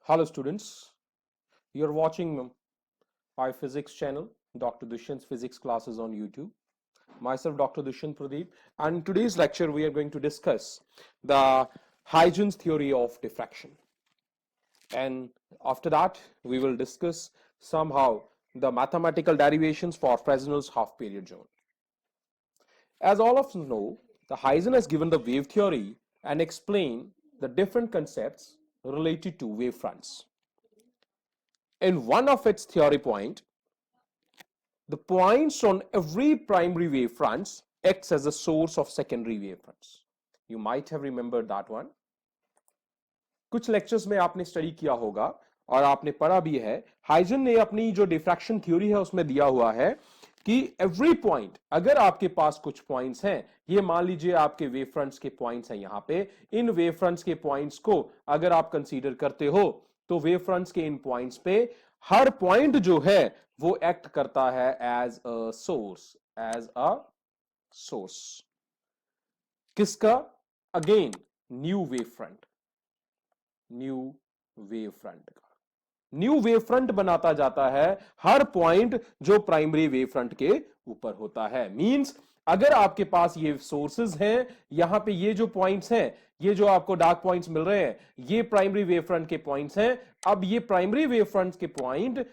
Hello students, you're watching my physics channel, Dr. Dushyant's physics classes on YouTube. Myself, Dr. Dushyant Pradeep, and in today's lecture we are going to discuss the Huygens theory of diffraction. And after that, we will discuss somehow the mathematical derivations for Fresnel's half-period zone. As all of us know, the Huygens has given the wave theory and explained the different concepts related to wavefronts. In one of its theory point, the points on every primary wavefronts acts as a source of secondary wavefronts. You might have remembered that one. कुछ lectures में आपने study किया होगा और आपने पढ़ा भी है. हाइजन ने अपनी जो डिफ्रैक्शन थ्योरी है उसमें दिया हुआ है कि एवरी पॉइंट, अगर आपके पास कुछ पॉइंट्स हैं, ये मान लीजिए आपके वेवफ्रंट्स के पॉइंट्स हैं यहां पे, इन वेवफ्रंट्स के पॉइंट्स को अगर आप कंसीडर करते हो तो वेवफ्रंट्स के इन पॉइंट्स पे हर पॉइंट जो है वो एक्ट करता है एज अ सोर्स, किसका? अगेन न्यू वेवफ्रंट का न्यू वेवफ्रंट बनाता जाता है हर पॉइंट जो प्राइमरी वेवफ्रंट के ऊपर होता है. मींस अगर आपके पास ये सोर्सेज हैं, यहां पे ये जो पॉइंट्स हैं, ये जो आपको डार्क पॉइंट्स मिल रहे हैं, ये प्राइमरी वेवफ्रंट के पॉइंट्स हैं. अब ये प्राइमरी वेवफ्रंट के पॉइंट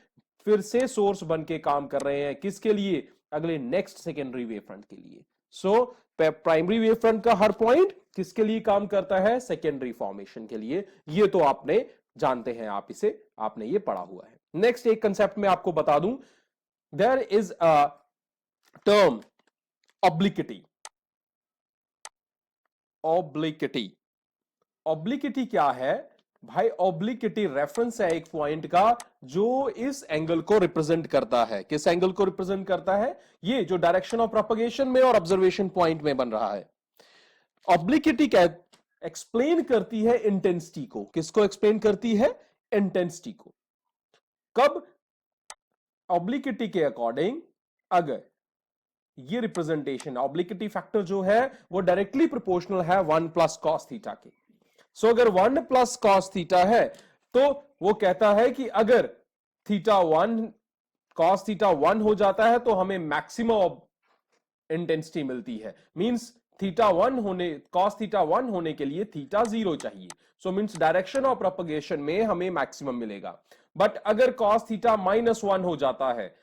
फिर से सोर्स बन के काम कर रहे हैं किसके लिए? अगले नेक्स्ट सेकेंडरी वेवफ्रंट के लिए. सो प्राइमरी वेवफ्रंट का हर पॉइंट किसके लिए काम करता है? सेकेंडरी फॉर्मेशन के लिए. ये तो आपने जानते हैं, आपने ये पढ़ा हुआ है. नेक्स्ट एक कंसेप्ट में आपको बता दूं, there is a term obliquity. Obliquity क्या है भाई? ऑब्लिक्विटी रेफरेंस है एक पॉइंट का जो इस एंगल को रिप्रेजेंट करता है. किस एंगल को रिप्रेजेंट करता है? ये जो डायरेक्शन ऑफ प्रोपगेशन में और ऑब्जर्वेशन पॉइंट में बन रहा है. ऑब्लिक्विटी क्या एक्सप्लेन करती है? इंटेंसिटी को. किसको एक्सप्लेन करती है? इंटेंसिटी को. कब? ऑब्लिक्विटी के अकॉर्डिंग अगर ये रिप्रेजेंटेशन ऑब्लिक्विटी फैक्टर जो है वो डायरेक्टली प्रोपोर्शनल है 1 प्लस कॉस थीटा के. सो अगर 1 प्लस कॉस थीटा है तो वो कहता है कि अगर थीटा 1 कॉस थीटा 1 हो जाता है तो हमें मैक्सिमम इंटेंसिटी मिलती है. मींस थीटा 1 होने, कॉस थीटा 1 होने के लिए थीटा 0 चाहिए. सो मींस डायरेक्शन ऑफ प्रोपगेशन में हमें मैक्सिमम मिलेगा. बट अगर कॉस थीटा -1 हो जाता है,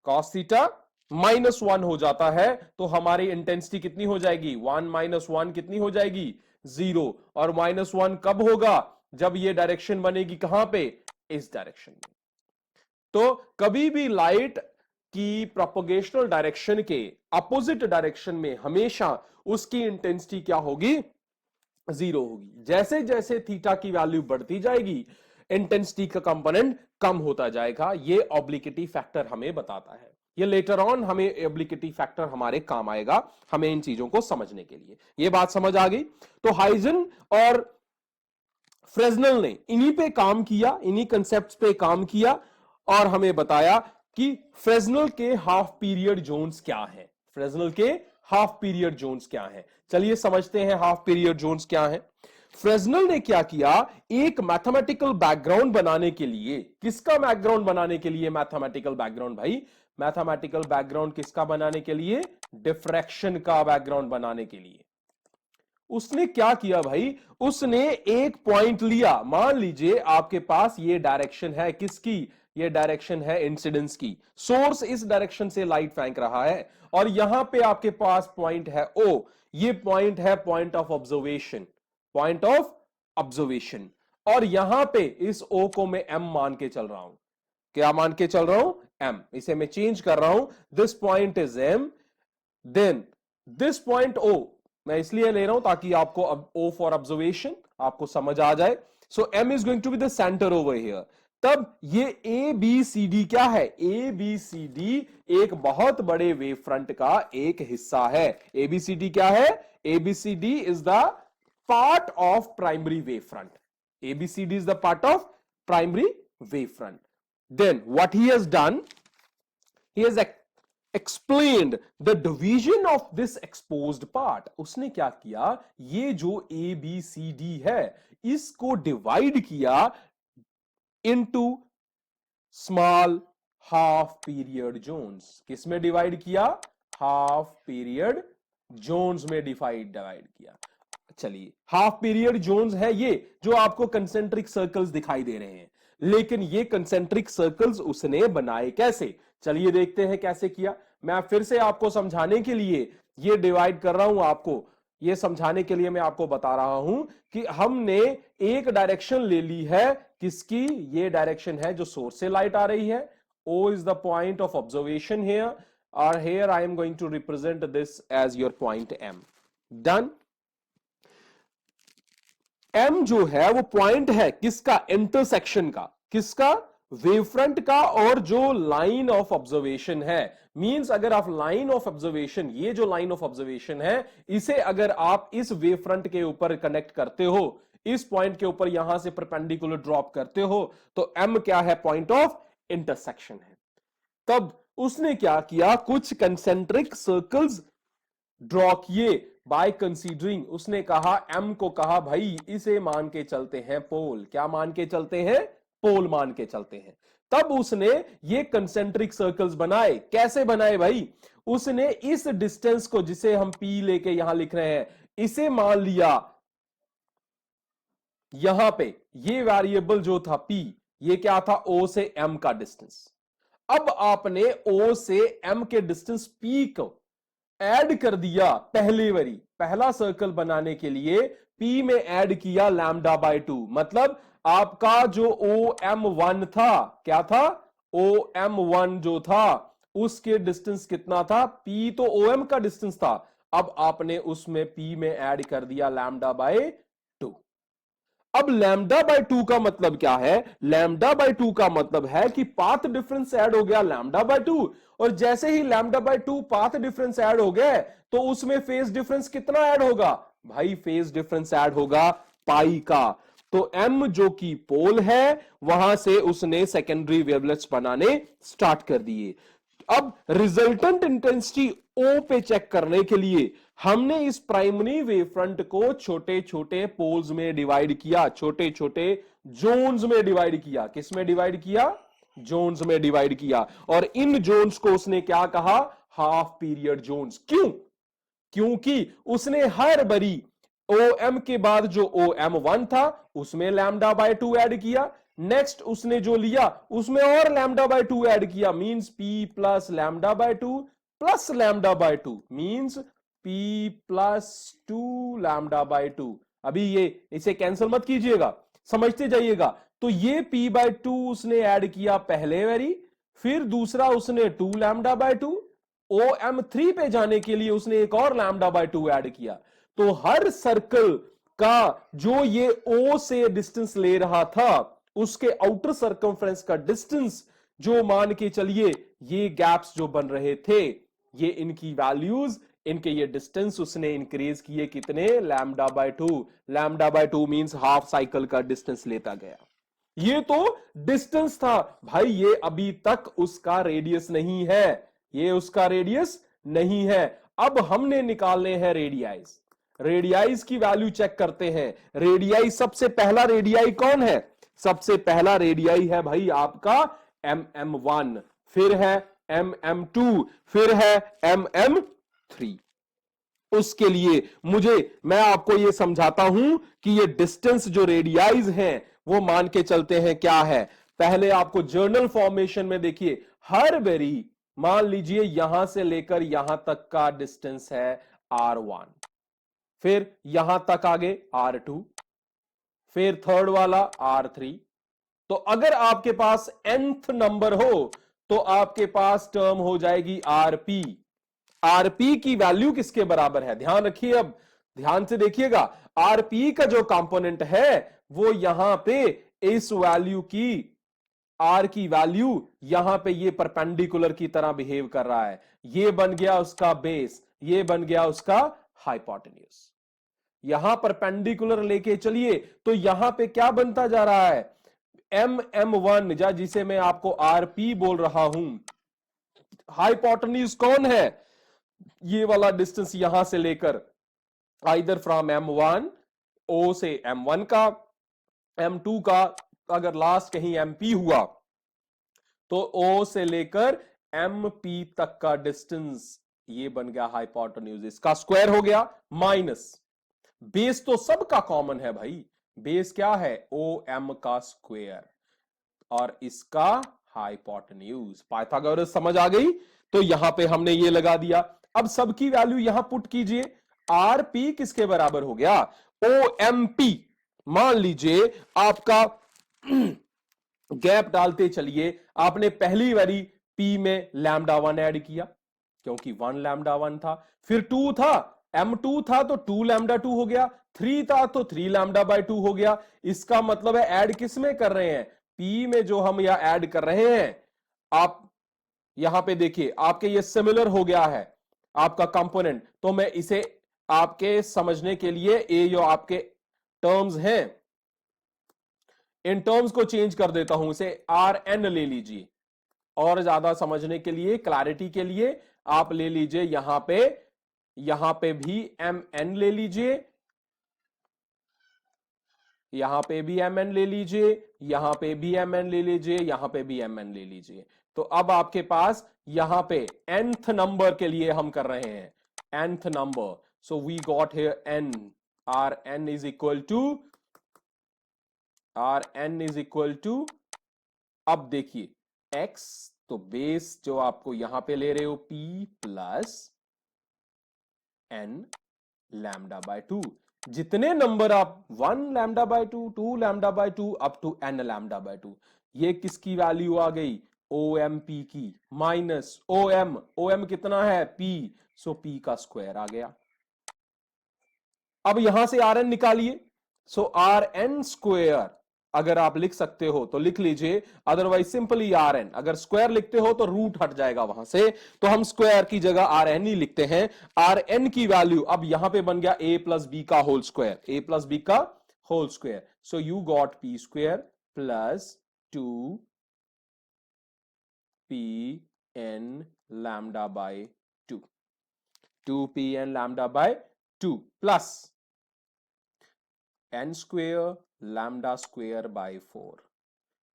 कॉस थीटा -1 हो जाता है तो हमारी इंटेंसिटी कितनी हो जाएगी? 1 - 1 कितनी हो जाएगी? 0. और -1 कब होगा? जब ये डायरेक्शन बनेगी कहां पे? इस डायरेक्शन में. तो कभी भी लाइट की प्रोपगेशनल डायरेक्शन के अपोजिट डायरेक्शन में हमेशा उसकी इंटेंसिटी क्या होगी? 0 होगी. जैसे जैसे थीटा की वैल्यू बढ़ती जाएगी इंटेंसिटी का कंपोनेंट कम होता जाएगा. ये ऑब्लिक्विटी फैक्टर हमें बताता है. ये लेटर ऑन हमें ऑब्लिक्विटी फैक्टर हमारे काम आएगा हमें इन चीजों को समझने के लिए. ये बात समझ आ गई? तो हाइजन और फ्रेस्नेल ने इन्हीं पे काम किया, इन्हीं कंसेप्ट्स पे काम किया और हमें बताया कि फ्रेस्नेल के हाफ पीरियड जोन्स क्या हैं. फ्रेस्नेल के हाफ पीरियड जोन्स क्या हैं? चलिए समझते हैं हाफ पीरियड जोन्स क्या हैं. फ्रेस्नेल ने क्या किया? एक मैथमेटिकल बैकग्राउंड बनाने के लिए. किसका बैकग्राउंड बनाने के लिए? Mathematical background. भाई मैथमेटिकल बैकग्राउंड किसका बनाने के लिए? डिफ्रैक्शन का बैकग्राउंड बनाने के लिए. उसने क्या किया भाई? उसने एक पॉइंट लिया. मान लीजिए आपके पास ये डायरेक्शन है किसकी? ये डायरेक्शन है इंसिडेंस की. सोर्स इस डायरेक्शन से लाइट फेंक रहा है और यहां पे आपके पास पॉइंट है O. ये पॉइंट है पॉइंट ऑफ ऑब्जर्वेशन, और यहां पे इस O को मैं M मान के चल रहा हूं. क्या मान के चल रहा हूं? M. इसे मैं चेंज कर रहा हूं. This point is M, then this point O मैं इसलिए ले रहा हूं ताकि आपको O फॉर ऑब्जर्वेशन आपको समझ आ जाए. So M is going to be the centre over here. तब ये ABCD क्या है? ABCD एक बहुत बड़े वेव फ्रंट का एक हिस्सा है. ABCD क्या है? ABCD is the part of primary wave front. ABCD is the part of primary wavefront. Then what he has done, he has explained the division of this exposed part. उसने क्या किया? ये जो ABCD है इसको divide किया into small half period zones. किसमें divide किया? हाफ पीरियड जोन्स में डिवाइड किया। चलिए, हाफ पीरियड जोन्स है ये जो आपको कंसेंट्रिक सर्कल्स दिखाई दे रहे हैं, लेकिन ये कंसेंट्रिक सर्कल्स उसने बनाए कैसे? चलिए देखते हैं कैसे किया। मैं फिर से आपको समझाने के लिए ये डिवाइड कर रहा हूं, आपको ये समझाने के लिए मैं आपको बता रहा हूं कि हमने एक डायरेक्शन ले ली है। किसकी? ये डायरेक्शन है जो सोर्स से लाइट आ रही है। O is the point of observation here, or here I am going to represent this as your point M. Done. M जो है वो पॉइंट है किसका? इंटरसेक्शन का। किसका? वेवफ्रंट का। और जो लाइन ऑफ ऑब्जर्वेशन है, मींस अगर आप लाइन ऑफ ऑब्जर्वेशन, ये जो लाइन ऑफ ऑब्जर्वेशन है, इसे अगर आप इस वेवफ्रंट के ऊपर कनेक्ट करते हो, इस पॉइंट के ऊपर यहां से परपेंडिकुलर ड्रॉप करते हो, तो M क्या है? पॉइंट ऑफ इंटरसेक्शन है। तब उसने क्या किया? कुछ कंसेंट्रिक सर्कल्स ड्रॉ किए बाय कंसीडरिंग। उसने कहा, एम को कहा भाई इसे मान के चलते हैं पोल। क्या मान के चलते हैं? पोल मान के चलते हैं। तब उसने ये कंसेंट्रिक सर्कल्स बनाए। कैसे बनाए भाई? उसने इस डिस्टेंस को, जिसे हम पी लेके यहां लिख रहे हैं, इसे मान लिया यहां पे। ये वेरिएबल जो था पी, ये क्या था? ओ से एम का डिस्टेंस। अब आपने ओ से एम के डिस्टेंस पी को ऐड कर दिया पहली बारी। पहला सर्कल बनाने के लिए पी में ऐड किया लैम्डा बाय 2। मतलब आपका जो ओ एम वन था, क्या था? ओ एम वन जो था उसके डिस्टेंस कितना था? पी तो ओ एम का डिस्टेंस था, अब आपने उसमें पी में ऐड कर दिया लैम्डा बाय 2। अब लैम्डा बाय 2 का मतलब क्या है? लैम्डा बाय 2 का मतलब है कि पाथ डिफरेंस ऐड हो गया लैम्डा बाय 2। और जैसे ही lambda by 2 path difference add हो गए, तो उसमें फेज डिफरेंस कितना ऐड होगा? भाई फेज डिफरेंस ऐड होगा पाई का। तो m जो कि पोल है, वहां से उसने सेकेंडरी वेवलेट्स बनाने स्टार्ट कर दिए। अब रिजल्टेंट इंटेंसिटी O पे चेक करने के लिए हमने इस प्राइमरी वेव फ्रंट को छोटे छोटे पोल्स में डिवाइड किया, छोटे छोटे जोन्स में डिवाइड किया। किस में डिवाइड किया? जोन्स में डिवाइड किया। और इन जोन्स को उसने क्या कहा? Half period zones. क्यों? क्योंकि उसने हर बरी OM के बाद जो OM1 था उसमें लैम्डा बाय 2 ऐड किया। नेक्स्ट उसने जो लिया उसमें और लैम्डा बाय 2 ऐड किया, means P plus lambda by 2 plus lambda by 2, means P plus 2 lambda by 2। अभी ये इसे कैंसिल मत कीजिएगा, समझते जाइएगा। तो ये P बाय 2 उसने ऐड किया पहले वेरी, फिर दूसरा उसने 2 लैम्डा बाय 2, OM3 पे जाने के लिए उसने एक और लैम्डा बाय 2 ऐड किया। तो हर सर्कल का जो ये O से डिस्टेंस ले रहा था, उसके आउटर सर्कमफ्रेंस का डिस्टेंस जो मान के चलिए ये गैप्स जो बन रहे थे, ये इनकी वैल्यूज, इनके ये डिस्टेंस उसने इंक्रीज किए। कितने? Lambda by 2। Lambda by 2 means half cycle का डिस्टेंस लेता गया। ये तो डिस्टेंस था भाई, ये अभी तक उसका रेडियस नहीं है, ये उसका रेडियस नहीं है। अब हमने निकालने हैं रेडियाइज। रेडियाइज की वैल्यू चेक करते हैं। रेडियाई, सबसे पहला रेडियाई कौन है? सबसे पहला रेडियाई है भाई आपका MM1, फिर है MM2, फिर है MM3। उसके लिए मैं आपको यह समझाता हूं कि ये डिस्टेंस जो रेडियाइज हैं वो मान के चलते हैं क्या है। पहले आपको जर्नल फॉर्मेशन में देखिए, हर बेरी मान लीजिए यहां से लेकर यहां तक का डिस्टेंस है R1, फिर यहां तक आगे R2, फिर थर्ड वाला R3। तो अगर आपके पास nth नंबर हो तो आपके पास टर्म हो जाएगी RP। आरपी की वैल्यू किसके बराबर है? ध्यान रखिए, अब ध्यान से देखिएगा। आरपी का जो कंपोनेंट है वो यहां पे इस वैल्यू की, आर की वैल्यू यहां पे ये परपेंडिकुलर की तरह बिहेव कर रहा है। ये बन गया उसका बेस, ये बन गया उसका हाइपोटेन्यूज। यहां परपेंडिकुलर लेके चलिए तो यहां पे क्या बनता जा रहा है? MM1, या जिसे मैं आपको RP बोल रहा हूं। हाइपोटेन्यूज कौन है? ये वाला डिस्टेंस यहां से लेकर आइदर फ्रॉम M1, O से M1 का, M2 का, अगर लास्ट कहीं MP हुआ तो O से लेकर MP तक का डिस्टेंस ये बन गया हाइपोटेन्यूज, इसका स्क्वायर हो गया माइनस बेस तो सबका कॉमन है भाई, बेस क्या है OM का स्क्वायर और इसका हाइपोटेन्यूज। पाइथागोरस समझ आ गई? तो यहां पे हमने ये लगा दिया। अब सबकी वैल्यू यहां पुट कीजिए। RP किसके बराबर हो गया OMP। मान लीजिए आपका गैप डालते चलिए, आपने पहली बारी P में λ1 ऐड किया क्योंकि 1 λ1 था, फिर 2 था, M2 था तो 2 λ2 हो गया, 3 था तो 3 λ/2 हो गया। इसका मतलब है ऐड किस में कर रहे हैं, P में जो हम यहां ऐड कर रहे हैं। आप यहां पे देखिए आपके ये सिमिलर हो गया है आपका कंपोनेंट, तो मैं इसे आपके समझने के लिए ये जो आपके टर्म्स हैं इन टर्म्स को चेंज कर देता हूं, इसे RN ले लीजिए और ज्यादा समझने के लिए, क्लैरिटी के लिए आप ले लीजिए यहां पे भी MN ले लीजिए, यहां पे भी MN ले लीजिए, यहां पे भी MN ले लीजिए, यहां पे भी MN ले लीजिए। तो अब आपके पास यहां पे nth नंबर के लिए हम कर रहे हैं nth number, so we got here n, Rn is equal to अब देखिए x, तो बेस जो आपको यहां पे ले रहे हो P प्लस n λ/2, जितने नंबर आप 1 λ/2, 2 λ/2 अप टू n λ/2, ये किसकी वैल्यू आ गई OMP की, माइनस OM कितना है P, सो P का स्क्वायर आ गया। अब यहां से Rn निकालिए, सो Rn स्क्वायर अगर आप लिख सकते हो तो लिख लीजिए, अदरवाइज सिंपली Rn, अगर स्क्वायर लिखते हो तो रूट हट जाएगा वहां से, तो हम स्क्वायर की जगह Rn ही लिखते हैं। Rn की वैल्यू अब यहां पे बन गया a प्लस बी का whole square, a plus B का whole square, so you got P square plus 2pn λ/2, 2pn λ/2 plus n square lambda square by 4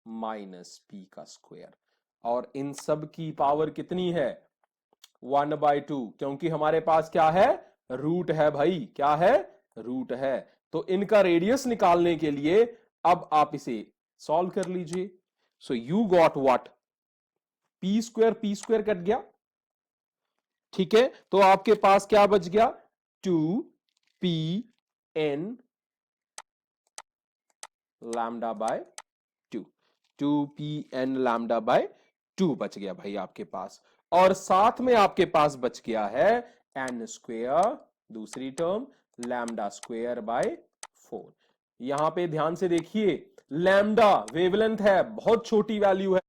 minus P का स्क्वेयर, और इन सब की पावर कितनी है 1/2, क्योंकि हमारे पास क्या है रूट है भाई, क्या है रूट है। तो इनका रेडियस निकालने के लिए अब आप इसे सॉल्व कर लीजिए, सो you got what P square cut गया, ठीक है, तो आपके पास क्या बच गया 2pn λ/2, 2pn λ/2 बच गया भाई आपके पास, और साथ में आपके पास बच गया है n स्क्वेयर दूसरी टर्म लैम्डा स्क्वेयर बाय 4। यहां पे ध्यान से देखिए लैम्डा वेवलेंथ है, बहुत छोटी वैल्यू है,